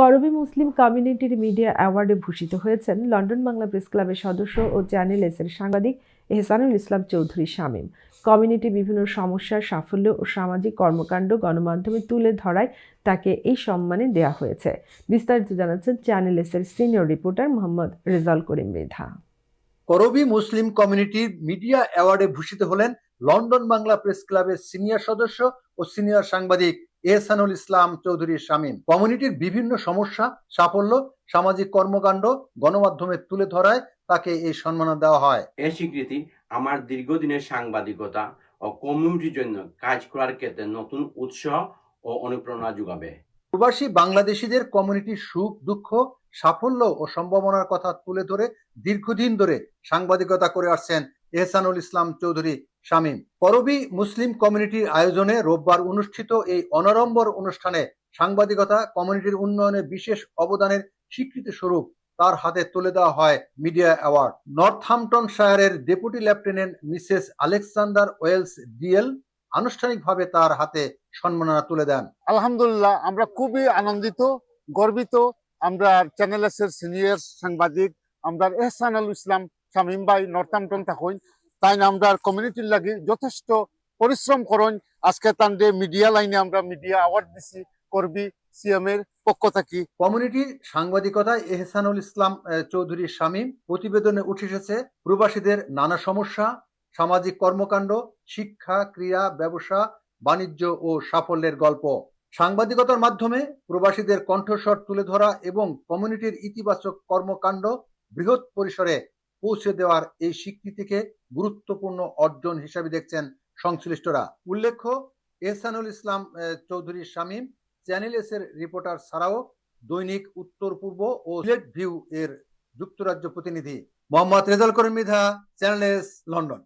করবী মুসলিম কমিউনিটির মিডিয়া অ্যাওয়ার্ডে ভূষিত হয়েছেন লন্ডন বাংলা প্রেস ক্লাবের সদস্য ও চ্যানেল এস-এর সাংবাদিক এহসানুল ইসলাম চৌধুরী শামীম। কমিউনিটির বিভিন্ন সমস্যার সাফল্য ও সামাজিক কর্মকাণ্ড গণমাধ্যমে তুলে ধরায় তাকে এই সম্মানে দেয়া হয়েছে। বিস্তারিত জানাচ্ছেন চ্যানেল এস-এর সিনিয়র রিপোর্টার মোহাম্মদ রেজাউল করিম মৃধা। করবী মুসলিম কমিউনিটির মিডিয়া অ্যাওয়ার্ডে ভূষিত হলেন লন্ডন বাংলা প্রেস ক্লাবের সিনিয়র সদস্য ও সিনিয়র সাংবাদিক এহসানুল ইসলাম চৌধুরী শামীম। কমিউনিটির বিভিন্ন সমস্যা, সাফল্য, সামাজিক কর্মকাণ্ড গণমাধ্যমে তুলে ধরায় তাকে এই সম্মান দেওয়া হয়। এই স্বীকৃতি আমার দীর্ঘদিনের সাংবাদিকতা ও কমিউনিটির জন্য কাজ করার ক্ষেত্রে নতুন উৎসাহ ও অনুপ্রেরণা যোগাবে। প্রবাসী বাংলাদেশিদের কমিউনিটির সুখ, দুঃখ, সাফল্য ও সম্ভাবনার কথা তুলে ধরে দীর্ঘদিন ধরে সাংবাদিকতা করে আসছেন এহসানুল ইসলাম চৌধুরী শামীম। করবী মুসলিম কমিউনিটির আয়োজনে রোববার অনুষ্ঠিত এই অনাড়ম্বর অনুষ্ঠানে সাংবাদিকতা কমিউনিটির উন্নয়নে বিশেষ অবদানের স্বীকৃতি স্বরূপ তার হাতে তুলে দেওয়া হয় মিডিয়া অ্যাওয়ার্ড। নর্থহ্যাম্পটনশায়ারের deputy lieutenant Mrs Alexander Wells DL আনুষ্ঠানিকভাবে তার হাতে সম্মাননা তুলে দেন। আলহামদুলিল্লাহ, আমরা খুবই আনন্দিত, গর্বিত। আমরা চ্যানেল এস এর সিনিয়র সাংবাদিক আমরা এহসানুল ইসলাম শামীম ভাই নর্থহ্যাম্পটন থাকুন, তাই আমরা কমিউনিটির লাগি যথেষ্ট পরিশ্রম করুন। আজকে তান্ডে মিডিয়া লাইনে আমরা মিডিয়া অ্যাওয়ার্ড দিছি করবি সিএম এর পক্ষ থেকে। কমিউনিটির সাংবাদিকতায় এহসানুল ইসলাম চৌধুরী শামীম প্রতিবেদনে উঠে এসেছে প্রবাসীদের নানা সমস্যা, সামাজিক কর্মকাণ্ড, শিক্ষা, ক্রীড়া, ব্যবসা, বাণিজ্য ও সাফল্যের গল্প। সাংবাদিকতার মাধ্যমে প্রবাসীদের কণ্ঠস্বর তুলে ধরা এবং কমিউনিটির ইতিবাচক কর্মকাণ্ড বৃহৎ পরিসরে পৌঁছে দেওয়ার এই স্বীকৃতিকে গুরুত্বপূর্ণ অর্জন হিসেবে দেখছেন সংশ্লিষ্টরা। উল্লেখ্য, এহসানুল ইসলাম চৌধুরী শামীম চ্যানেল এস এর রিপোর্টার ছাড়াও দৈনিক উত্তর পূর্ব ও সিলেট ভিউ এর যুক্তরাজ্য প্রতিনিধি। Mohammad Rezaul Karim Mridha, channel S, London.